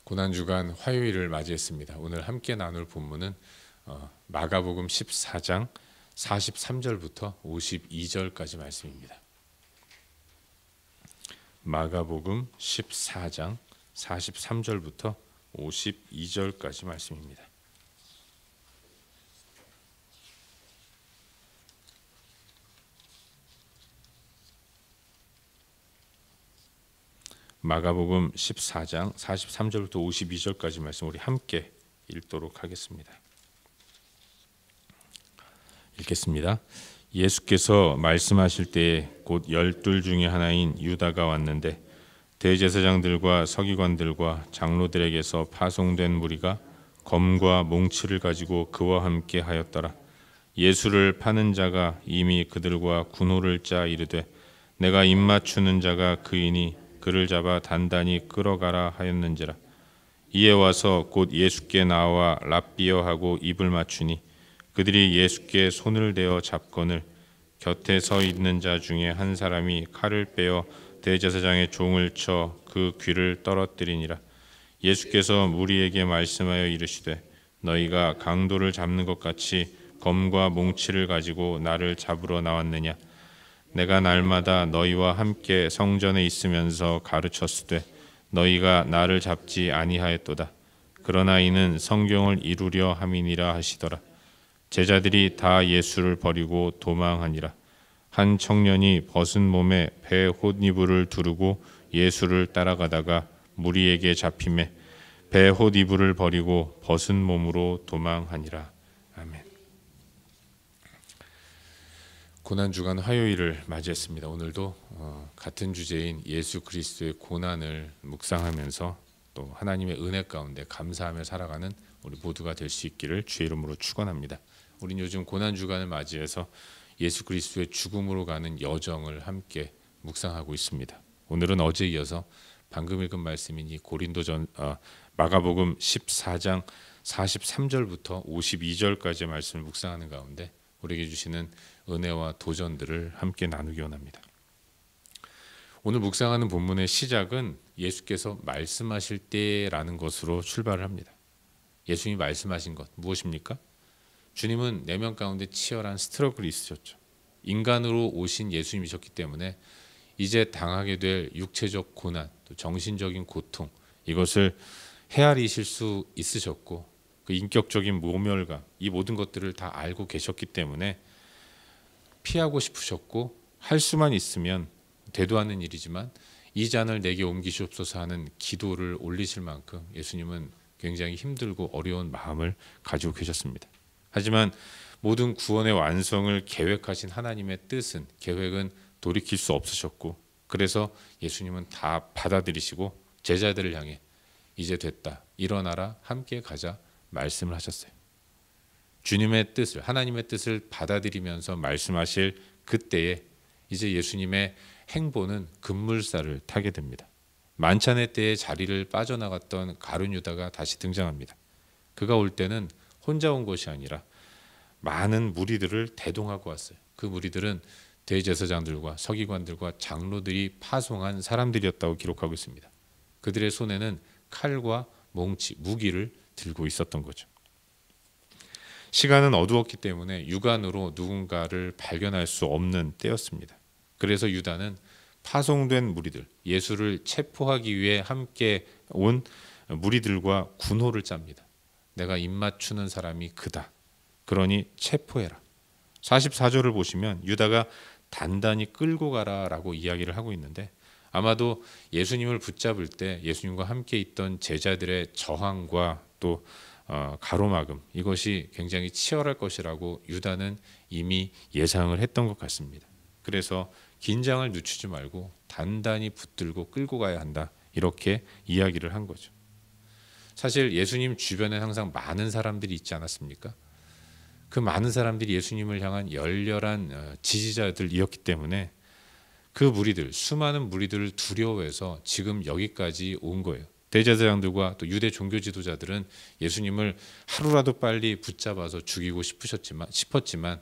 고난주간 화요일을 맞이했습니다. 오늘 함께 나눌 본문은 마가복음 14장 43절부터 52절까지 말씀입니다. 마가복음 14장 43절부터 52절까지 말씀입니다. 마가복음 14장 43절부터 52절까지 말씀 우리 함께 읽도록 하겠습니다. 읽겠습니다. 예수께서 말씀하실 때에 곧 12 중에 하나인 유다가 왔는데 대제사장들과 서기관들과 장로들에게서 파송된 무리가 검과 몽치를 가지고 그와 함께 하였더라. 예수를 파는 자가 이미 그들과 군호를 짜 이르되 내가 입맞추는 자가 그이니 그를 잡아 단단히 끌어가라 하였는지라. 이에 와서 곧 예수께 나와 랍비여 하고 입을 맞추니 그들이 예수께 손을 대어 잡거늘 곁에 서 있는 자 중에 한 사람이 칼을 빼어 대제사장의 종을 쳐 그 귀를 떨어뜨리니라. 예수께서 무리에게 말씀하여 이르시되 너희가 강도를 잡는 것 같이 검과 몽치를 가지고 나를 잡으러 나왔느냐. 내가 날마다 너희와 함께 성전에 있으면서 가르쳤으되 너희가 나를 잡지 아니하였도다. 그러나 이는 성경을 이루려 함이니라 하시더라. 제자들이 다 예수를 버리고 도망하니라. 한 청년이 벗은 몸에 배 홑이불을 두르고 예수를 따라가다가 무리에게 잡히매 배 홑이불을 버리고 벗은 몸으로 도망하니라. 아멘. 고난주간 화요일을 맞이했습니다. 오늘도 같은 주제인 예수 그리스도의 고난을 묵상하면서 또 하나님의 은혜 가운데 감사하며 살아가는 우리 모두가 될 수 있기를 주의 이름으로 축원합니다. 우린 요즘 고난주간을 맞이해서 예수 그리스도의 죽음으로 가는 여정을 함께 묵상하고 있습니다. 오늘은 어제에 이어서 방금 읽은 말씀인 이 마가복음 14장 43절부터 52절까지의 말씀을 묵상하는 가운데 우리에게 주시는 은혜와 도전들을 함께 나누기 원합니다. 오늘 묵상하는 본문의 시작은 예수께서 말씀하실 때라는 것으로 출발을 합니다. 예수님이 말씀하신 것 무엇입니까? 주님은 내면 가운데 치열한 스트러글이 있으셨죠. 인간으로 오신 예수님이셨기 때문에 이제 당하게 될 육체적 고난, 또 정신적인 고통 이것을 헤아리실 수 있으셨고 그 인격적인 모멸감 이 모든 것들을 다 알고 계셨기 때문에 피하고 싶으셨고 할 수만 있으면 되도 않는 일이지만 이 잔을 내게 옮기시옵소서 하는 기도를 올리실 만큼 예수님은 굉장히 힘들고 어려운 마음을 가지고 계셨습니다. 하지만 모든 구원의 완성을 계획하신 하나님의 뜻은 계획은 돌이킬 수 없으셨고 그래서 예수님은 다 받아들이시고 제자들을 향해 이제 됐다 일어나라 함께 가자 말씀을 하셨어요. 주님의 뜻을 하나님의 뜻을 받아들이면서 말씀하실 그때에 이제 예수님의 행보는 급물살을 타게 됩니다. 만찬의 때에 자리를 빠져나갔던 가룟 유다가 다시 등장합니다. 그가 올 때는 혼자 온 것이 아니라 많은 무리들을 대동하고 왔어요. 그 무리들은 대제사장들과 서기관들과 장로들이 파송한 사람들이었다고 기록하고 있습니다. 그들의 손에는 칼과 몽치, 무기를 들고 있었던 거죠. 시간은 어두웠기 때문에 육안으로 누군가를 발견할 수 없는 때였습니다. 그래서 유다는 파송된 무리들, 예수를 체포하기 위해 함께 온 무리들과 군호를 짭니다. 내가 입맞추는 사람이 그다. 그러니 체포해라. 44절을 보시면 유다가 단단히 끌고 가라라고 이야기를 하고 있는데 아마도 예수님을 붙잡을 때 예수님과 함께 있던 제자들의 저항과 또 가로막음 이것이 굉장히 치열할 것이라고 유다는 이미 예상을 했던 것 같습니다. 그래서 긴장을 늦추지 말고 단단히 붙들고 끌고 가야 한다 이렇게 이야기를 한 거죠. 사실 예수님 주변에 항상 많은 사람들이 있지 않았습니까? 그 많은 사람들이 예수님을 향한 열렬한 지지자들이었기 때문에 그 무리들, 수많은 무리들을 두려워해서 지금 여기까지 온 거예요. 대제사장들과 또 유대 종교 지도자들은 예수님을 하루라도 빨리 붙잡아서 죽이고 싶었지만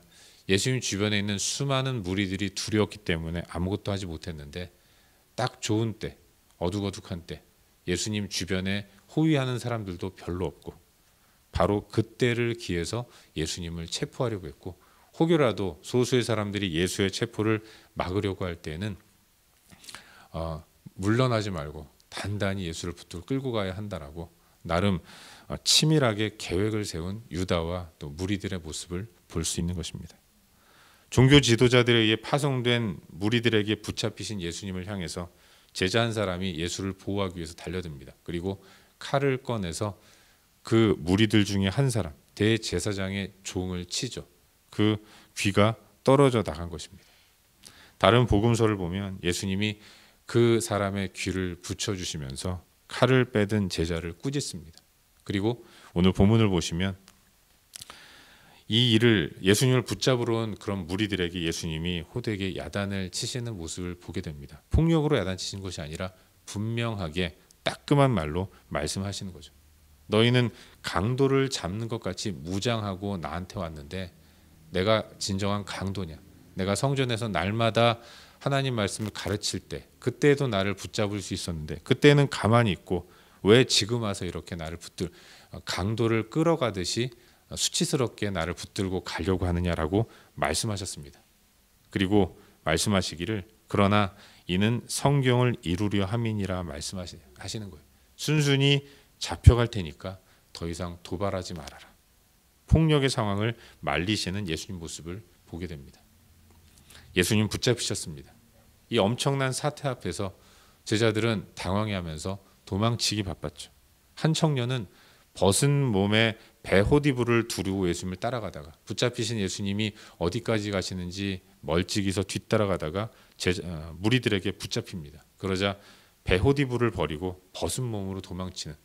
예수님 주변에 있는 수많은 무리들이 두려웠기 때문에 아무것도 하지 못했는데 딱 좋은 때, 어둑어둑한 때 예수님 주변에 호위하는 사람들도 별로 없고 바로 그때를 기해서 예수님을 체포하려고 했고 혹여라도 소수의 사람들이 예수의 체포를 막으려고 할 때에는 물러나지 말고 단단히 예수를 붙들고 끌고 가야 한다라고 나름 치밀하게 계획을 세운 유다와 또 무리들의 모습을 볼 수 있는 것입니다. 종교 지도자들에 의해 파송된 무리들에게 붙잡히신 예수님을 향해서 제자 한 사람이 예수를 보호하기 위해서 달려듭니다. 그리고 칼을 꺼내서 그 무리들 중에 한 사람 대제사장의 종을 치죠. 그 귀가 떨어져 나간 것입니다. 다른 복음서를 보면 예수님이 그 사람의 귀를 붙여주시면서 칼을 빼든 제자를 꾸짖습니다. 그리고 오늘 본문을 보시면 이 일을 예수님을 붙잡으러 온 그런 무리들에게 예수님이 호되게 야단을 치시는 모습을 보게 됩니다. 폭력으로 야단치신 것이 아니라 분명하게 따끔한 말로 말씀하시는 거죠. 너희는 강도를 잡는 것 같이 무장하고 나한테 왔는데 내가 진정한 강도냐? 내가 성전에서 날마다 하나님 말씀을 가르칠 때 그때도 나를 붙잡을 수 있었는데 그때는 가만히 있고 왜 지금 와서 이렇게 나를 강도를 끌어가듯이 수치스럽게 나를 붙들고 가려고 하느냐라고 말씀하셨습니다. 그리고 말씀하시기를 그러나 이는 성경을 이루려 함이니라 말씀하시는 거예요. 순순히 잡혀갈 테니까 더 이상 도발하지 말아라. 폭력의 상황을 말리시는 예수님 모습을 보게 됩니다. 예수님 붙잡히셨습니다. 이 엄청난 사태 앞에서 제자들은 당황해하면서 도망치기 바빴죠. 한 청년은 벗은 몸에 배호디부를 두르고 예수님을 따라가다가 붙잡히신 예수님이 어디까지 가시는지 멀찍이서 뒤따라가다가 무리들에게 붙잡힙니다. 그러자 배호디부를 버리고 벗은 몸으로 도망치는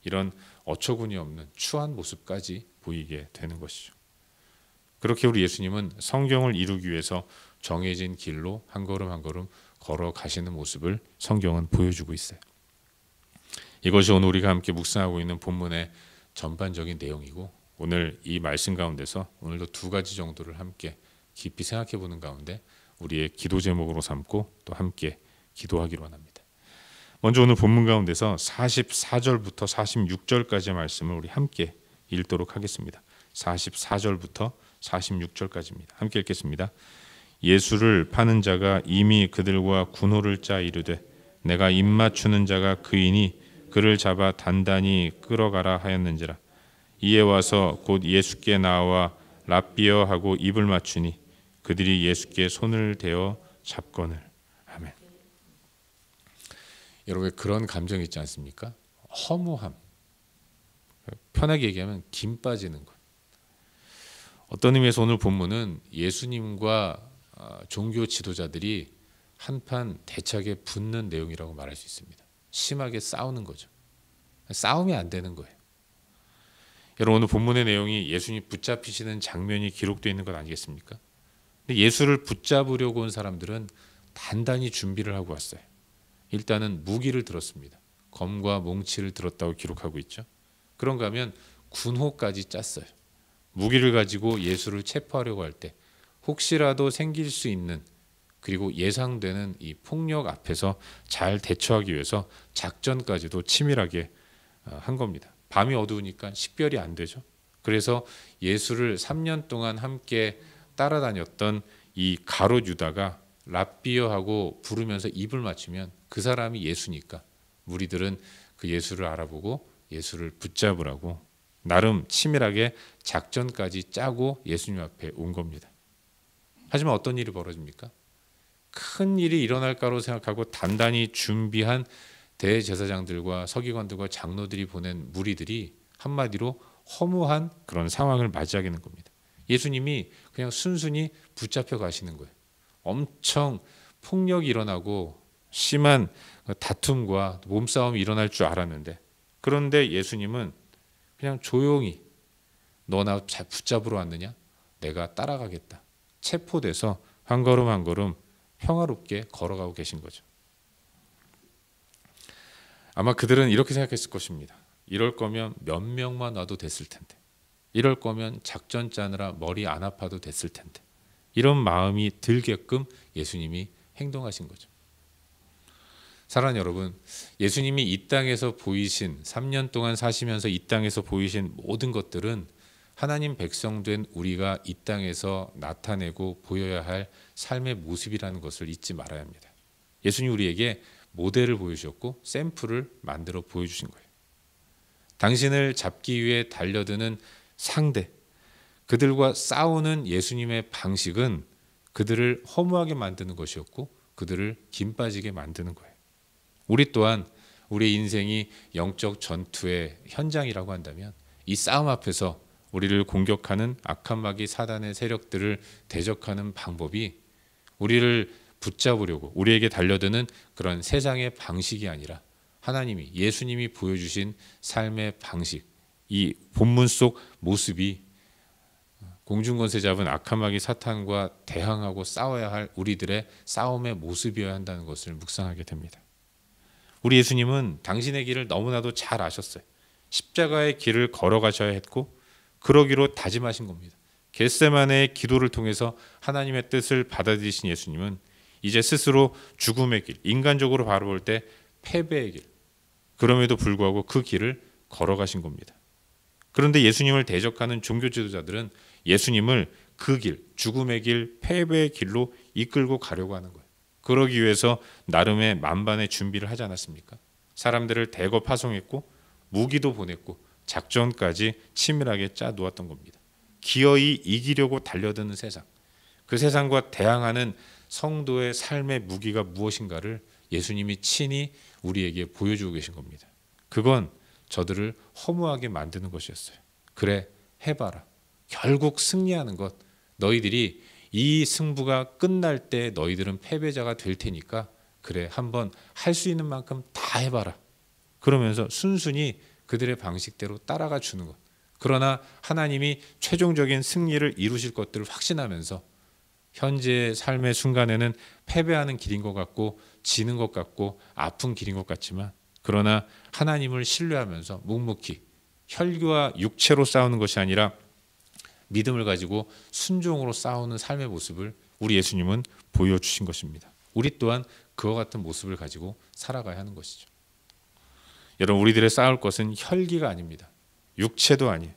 이런 어처구니 없는 추한 모습까지 보이게 되는 것이죠. 그렇게 우리 예수님은 성경을 이루기 위해서 정해진 길로 한 걸음 한 걸음 걸어가시는 모습을 성경은 보여주고 있어요. 이것이 오늘 우리가 함께 묵상하고 있는 본문의 전반적인 내용이고 오늘 이 말씀 가운데서 오늘도 두 가지 정도를 함께 깊이 생각해 보는 가운데 우리의 기도 제목으로 삼고 또 함께 기도하기로 원합니다. 먼저 오늘 본문 가운데서 44절부터 46절까지의 말씀을 우리 함께 읽도록 하겠습니다. 44절부터 46절까지입니다. 함께 읽겠습니다. 예수를 파는 자가 이미 그들과 군호를 짜 이르되 내가 입맞추는 자가 그이니 그를 잡아 단단히 끌어가라 하였는지라. 이에 와서 곧 예수께 나와 랍비어 하고 입을 맞추니 그들이 예수께 손을 대어 잡거늘. 아멘. 여러분 그런 감정이 있지 않습니까? 허무함. 편하게 얘기하면 김 빠지는 것. 어떤 의미에서 오늘 본문은 예수님과 종교 지도자들이 한판 대차게 붙는 내용이라고 말할 수 있습니다. 심하게 싸우는 거죠. 싸움이 안 되는 거예요. 여러분 오늘 본문의 내용이 예수님 붙잡히시는 장면이 기록되어 있는 것 아니겠습니까? 근데 예수를 붙잡으려고 온 사람들은 단단히 준비를 하고 왔어요. 일단은 무기를 들었습니다. 검과 몽치를 들었다고 기록하고 있죠. 그런가 하면 군호까지 짰어요. 무기를 가지고 예수를 체포하려고 할 때 혹시라도 생길 수 있는 그리고 예상되는 이 폭력 앞에서 잘 대처하기 위해서 작전까지도 치밀하게 한 겁니다. 밤이 어두우니까 식별이 안 되죠. 그래서 예수를 3년 동안 함께 따라다녔던 이 가롯 유다가 랍비어하고 부르면서 입을 맞추면 그 사람이 예수니까 무리들은 그 예수를 알아보고 예수를 붙잡으라고 나름 치밀하게 작전까지 짜고 예수님 앞에 온 겁니다. 하지만 어떤 일이 벌어집니까? 큰 일이 일어날까로 생각하고 단단히 준비한 대제사장들과 서기관들과 장로들이 보낸 무리들이 한마디로 허무한 그런 상황을 맞이하게 되는 겁니다. 예수님이 그냥 순순히 붙잡혀 가시는 거예요. 엄청 폭력이 일어나고 심한 다툼과 몸싸움이 일어날 줄 알았는데 그런데 예수님은 그냥 조용히 너 나 붙잡으러 왔느냐? 내가 따라가겠다. 체포돼서 한 걸음 한 걸음 평화롭게 걸어가고 계신 거죠. 아마 그들은 이렇게 생각했을 것입니다. 이럴 거면 몇 명만 와도 됐을 텐데. 이럴 거면 작전 짜느라 머리 안 아파도 됐을 텐데. 이런 마음이 들게끔 예수님이 행동하신 거죠. 사랑하는 여러분, 예수님이 이 땅에서 보이신 3년 동안 사시면서 이 땅에서 보이신 모든 것들은 하나님 백성된 우리가 이 땅에서 나타내고 보여야 할 삶의 모습이라는 것을 잊지 말아야 합니다. 예수님 우리에게 모델을 보여주셨고 샘플을 만들어 보여주신 거예요. 당신을 잡기 위해 달려드는 상대, 그들과 싸우는 예수님의 방식은 그들을 허무하게 만드는 것이었고 그들을 긴 빠지게 만드는 거예요. 우리 또한 우리의 인생이 영적 전투의 현장이라고 한다면 이 싸움 앞에서 우리를 공격하는 악한 마귀 사단의 세력들을 대적하는 방법이 우리를 붙잡으려고 우리에게 달려드는 그런 세상의 방식이 아니라 하나님이 예수님이 보여주신 삶의 방식, 이 본문 속 모습이 공중권세 잡은 악한 마귀 사탄과 대항하고 싸워야 할 우리들의 싸움의 모습이어야 한다는 것을 묵상하게 됩니다. 우리 예수님은 당신의 길을 너무나도 잘 아셨어요. 십자가의 길을 걸어가셔야 했고 그러기로 다짐하신 겁니다. 겟세마네의 기도를 통해서 하나님의 뜻을 받아들이신 예수님은 이제 스스로 죽음의 길, 인간적으로 바라볼 때 패배의 길, 그럼에도 불구하고 그 길을 걸어가신 겁니다. 그런데 예수님을 대적하는 종교 지도자들은 예수님을 그 길, 죽음의 길, 패배의 길로 이끌고 가려고 하는 거예요. 그러기 위해서 나름의 만반의 준비를 하지 않았습니까? 사람들을 대거 파송했고 무기도 보냈고 작전까지 치밀하게 짜 놓았던 겁니다. 기어이 이기려고 달려드는 세상, 그 세상과 대항하는 성도의 삶의 무기가 무엇인가를 예수님이 친히 우리에게 보여주고 계신 겁니다. 그건 저들을 허무하게 만드는 것이었어요. 그래, 해봐라. 결국 승리하는 것, 너희들이 이 승부가 끝날 때 너희들은 패배자가 될 테니까 그래, 한번 할 수 있는 만큼 다 해봐라. 그러면서 순순히 그들의 방식대로 따라가 주는 것. 그러나 하나님이 최종적인 승리를 이루실 것들을 확신하면서 현재의 삶의 순간에는 패배하는 길인 것 같고 지는 것 같고 아픈 길인 것 같지만, 그러나 하나님을 신뢰하면서 묵묵히 혈기와 육체로 싸우는 것이 아니라 믿음을 가지고 순종으로 싸우는 삶의 모습을 우리 예수님은 보여주신 것입니다. 우리 또한 그와 같은 모습을 가지고 살아가야 하는 것이죠. 여러분, 우리들의 싸울 것은 혈기가 아닙니다. 육체도 아니에요.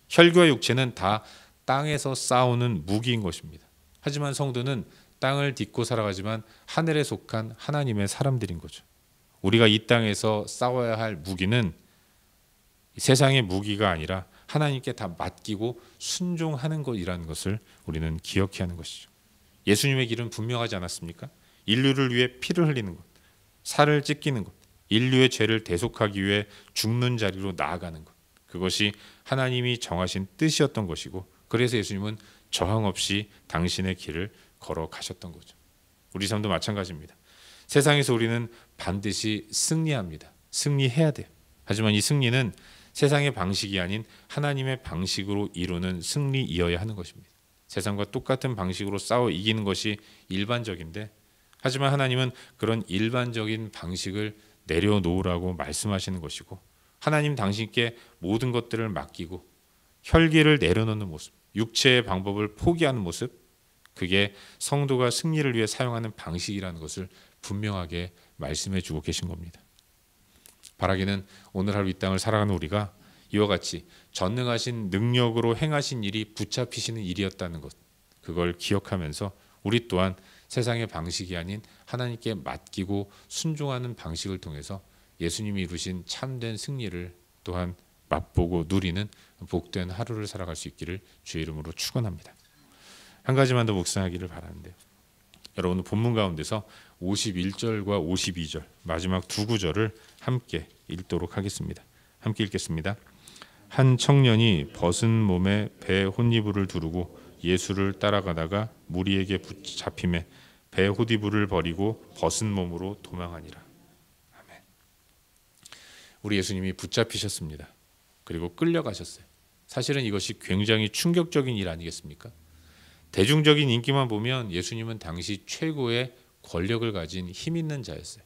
혈기와 육체는 다 땅에서 싸우는 무기인 것입니다. 하지만 성도는 땅을 딛고 살아가지만 하늘에 속한 하나님의 사람들인 거죠. 우리가 이 땅에서 싸워야 할 무기는 세상의 무기가 아니라 하나님께 다 맡기고 순종하는 것이라는 것을 우리는 기억해야 하는 것이죠. 예수님의 길은 분명하지 않았습니까? 인류를 위해 피를 흘리는 것, 살을 찢기는 것, 인류의 죄를 대속하기 위해 죽는 자리로 나아가는 것, 그것이 하나님이 정하신 뜻이었던 것이고, 그래서 예수님은 저항 없이 당신의 길을 걸어가셨던 거죠. 우리 삶도 마찬가지입니다. 세상에서 우리는 반드시 승리합니다. 승리해야 돼요. 하지만 이 승리는 세상의 방식이 아닌 하나님의 방식으로 이루는 승리이어야 하는 것입니다. 세상과 똑같은 방식으로 싸워 이기는 것이 일반적인데, 하지만 하나님은 그런 일반적인 방식을 내려놓으라고 말씀하시는 것이고, 하나님 당신께 모든 것들을 맡기고 혈기를 내려놓는 모습, 육체의 방법을 포기하는 모습, 그게 성도가 승리를 위해 사용하는 방식이라는 것을 분명하게 말씀해 주고 계신 겁니다. 바라기는 오늘 하루 이 땅을 살아가는 우리가 이와 같이 전능하신 능력으로 행하신 일이 붙잡히시는 일이었다는 것, 그걸 기억하면서 우리 또한 세상의 방식이 아닌 하나님께 맡기고 순종하는 방식을 통해서 예수님이 이루신 참된 승리를 또한 맛보고 누리는 복된 하루를 살아갈 수 있기를 주의 이름으로 축원합니다. 한 가지만 더 묵상하기를 바라는데, 여러분 본문 가운데서 51절과 52절 마지막 두 구절을 함께 읽도록 하겠습니다. 함께 읽겠습니다. 한 청년이 벗은 몸에 배 혼이불을 두르고 예수를 따라가다가 무리에게 붙잡힘에 배 호디불을 버리고 벗은 몸으로 도망하니라. 아멘. 우리 예수님이 붙잡히셨습니다. 그리고 끌려가셨어요. 사실은 이것이 굉장히 충격적인 일 아니겠습니까? 대중적인 인기만 보면 예수님은 당시 최고의 권력을 가진 힘 있는 자였어요.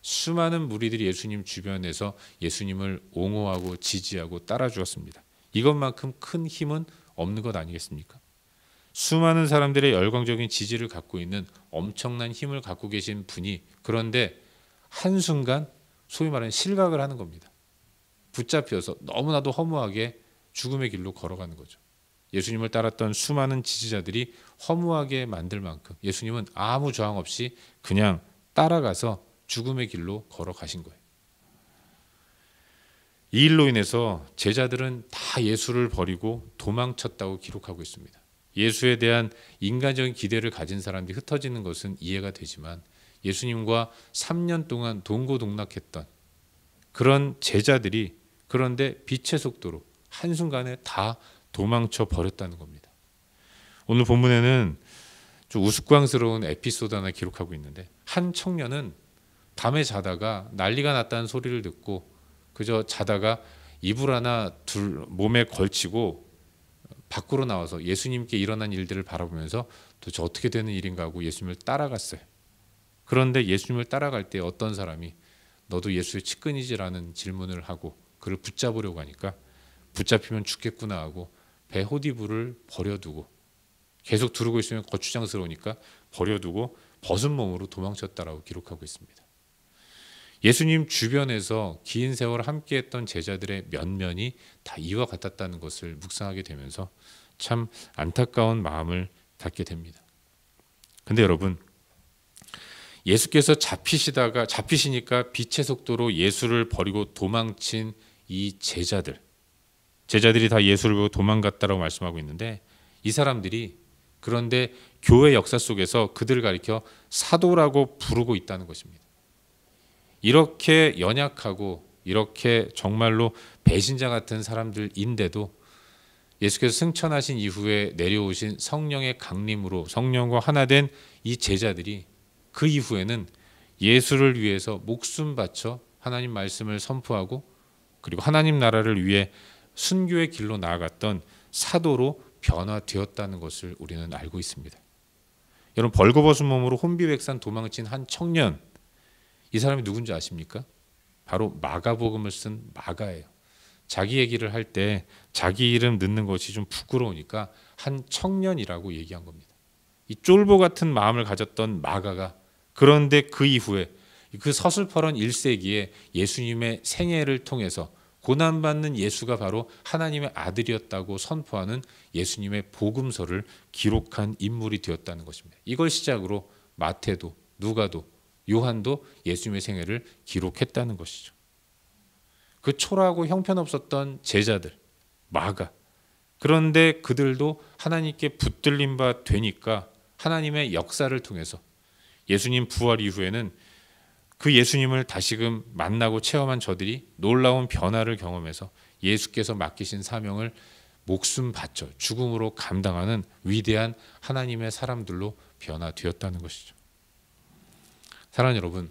수많은 무리들이 예수님 주변에서 예수님을 옹호하고 지지하고 따라주었습니다. 이것만큼 큰 힘은 없는 것 아니겠습니까? 수많은 사람들의 열광적인 지지를 갖고 있는 엄청난 힘을 갖고 계신 분이, 그런데 한순간 소위 말하는 실각을 하는 겁니다. 붙잡혀서 너무나도 허무하게 죽음의 길로 걸어가는 거죠. 예수님을 따랐던 수많은 지지자들이 허무하게 만들 만큼 예수님은 아무 저항 없이 그냥 따라가서 죽음의 길로 걸어가신 거예요. 이 일로 인해서 제자들은 다 예수를 버리고 도망쳤다고 기록하고 있습니다. 예수에 대한 인간적인 기대를 가진 사람들이 흩어지는 것은 이해가 되지만 예수님과 3년 동안 동고동락했던 그런 제자들이 그런데 빛의 속도로 한순간에 다 도망쳐 버렸다는 겁니다. 오늘 본문에는 좀 우스꽝스러운 에피소드 하나 기록하고 있는데 한 청년은 밤에 자다가 난리가 났다는 소리를 듣고 그저 자다가 이불 하나 몸에 걸치고 밖으로 나와서 예수님께 일어난 일들을 바라보면서 도대체 어떻게 되는 일인가 하고 예수님을 따라갔어요. 그런데 예수님을 따라갈 때 어떤 사람이 너도 예수의 측근이지라는 질문을 하고 그를 붙잡으려고 하니까 붙잡히면 죽겠구나 하고 배 호디부를 버려두고 계속 두르고 있으면 거추장스러우니까 버려두고 벗은 몸으로 도망쳤다라고 기록하고 있습니다. 예수님 주변에서 긴 세월 함께했던 제자들의 면면이 다 이와 같았다는 것을 묵상하게 되면서 참 안타까운 마음을 갖게 됩니다. 근데 여러분, 예수께서 잡히시니까 빛의 속도로 예수를 버리고 도망친 이 제자들이 다 예수를 보고 도망갔다라고 말씀하고 있는데 이 사람들이 그런데 교회 역사 속에서 그들을 가리켜 사도라고 부르고 있다는 것입니다. 이렇게 연약하고 이렇게 정말로 배신자 같은 사람들인데도 예수께서 승천하신 이후에 내려오신 성령의 강림으로 성령과 하나 된 이 제자들이 그 이후에는 예수를 위해서 목숨 바쳐 하나님 말씀을 선포하고 그리고 하나님 나라를 위해 순교의 길로 나아갔던 사도로 변화되었다는 것을 우리는 알고 있습니다. 여러분, 벌거벗은 몸으로 혼비백산 도망친 한 청년, 이 사람이 누군지 아십니까? 바로 마가복음을 쓴 마가예요. 자기 얘기를 할 때 자기 이름 넣는 것이 좀 부끄러우니까 한 청년이라고 얘기한 겁니다. 이 쫄보 같은 마음을 가졌던 마가가 그런데 그 이후에 그 서슬퍼런 1세기에 예수님의 생애를 통해서 고난받는 예수가 바로 하나님의 아들이었다고 선포하는 예수님의 복음서를 기록한 인물이 되었다는 것입니다. 이걸 시작으로 마태도 누가도 요한도 예수님의 생애를 기록했다는 것이죠. 그 초라하고 형편없었던 제자들 마가, 그런데 그들도 하나님께 붙들린 바 되니까 하나님의 역사를 통해서 예수님 부활 이후에는 그 예수님을 다시금 만나고 체험한 저들이 놀라운 변화를 경험해서 예수께서 맡기신 사명을 목숨 바쳐 죽음으로 감당하는 위대한 하나님의 사람들로 변화되었다는 것이죠. 사랑하는 여러분,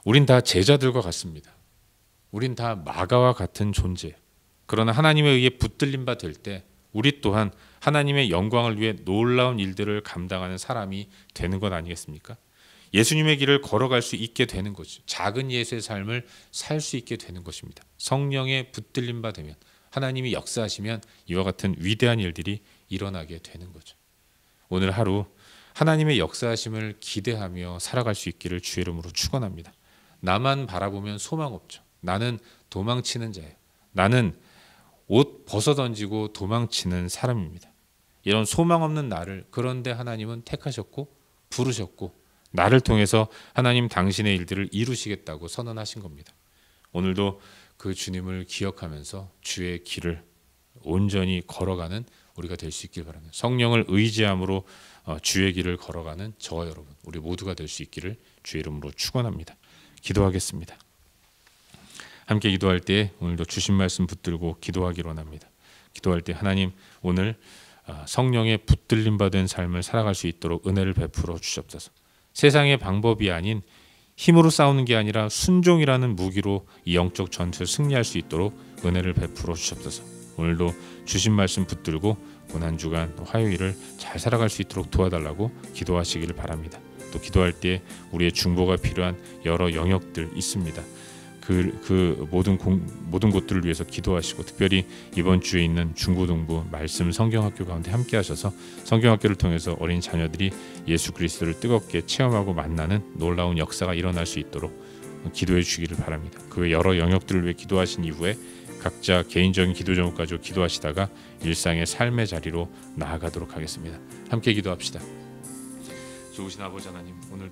우린 다 제자들과 같습니다. 우린 다 마가와 같은 존재예요. 그러나 하나님에 의해 붙들림 바 될 때 우리 또한 하나님의 영광을 위해 놀라운 일들을 감당하는 사람이 되는 것 아니겠습니까? 예수님의 길을 걸어갈 수 있게 되는 거죠. 작은 예수의 삶을 살 수 있게 되는 것입니다. 성령에 붙들림 바 되면 하나님이 역사하시면 이와 같은 위대한 일들이 일어나게 되는 거죠. 오늘 하루 하나님의 역사하심을 기대하며 살아갈 수 있기를 주의 이름으로 축원합니다. 나만 바라보면 소망 없죠. 나는 도망치는 자예요. 나는 옷 벗어던지고 도망치는 사람입니다. 이런 소망 없는 나를 그런데 하나님은 택하셨고 부르셨고 나를 통해서 하나님 당신의 일들을 이루시겠다고 선언하신 겁니다. 오늘도 그 주님을 기억하면서 주의 길을 온전히 걸어가는 우리가 될 수 있길 바랍니다. 성령을 의지함으로 주의 길을 걸어가는 저와 여러분, 우리 모두가 될 수 있기를 주의 이름으로 축원합니다. 기도하겠습니다. 함께 기도할 때 오늘도 주신 말씀 붙들고 기도하기로 합니다. 기도할 때 하나님, 오늘 성령의 붙들림 받은 삶을 살아갈 수 있도록 은혜를 베풀어 주시옵소서. 세상의 방법이 아닌 힘으로 싸우는 게 아니라 순종이라는 무기로 이 영적 전투에 승리할 수 있도록 은혜를 베풀어 주시옵소서. 오늘도 주신 말씀 붙들고 고난주간 화요일을 잘 살아갈 수 있도록 도와달라고 기도하시기를 바랍니다. 또 기도할 때 우리의 중보가 필요한 여러 영역들 있습니다. 그 모든 곳들을 위해서 기도하시고 특별히 이번 주에 있는 중고등부 말씀 성경학교 가운데 함께 하셔서 성경학교를 통해서 어린 자녀들이 예수 그리스도를 뜨겁게 체험하고 만나는 놀라운 역사가 일어날 수 있도록 기도해 주시기를 바랍니다. 그 여러 영역들을 위해 기도하신 이후에 각자 개인적인 기도 제목 가지고 기도하시다가 일상의 삶의 자리로 나아가도록 하겠습니다. 함께 기도합시다. 좋으신 아버지 하나님, 오늘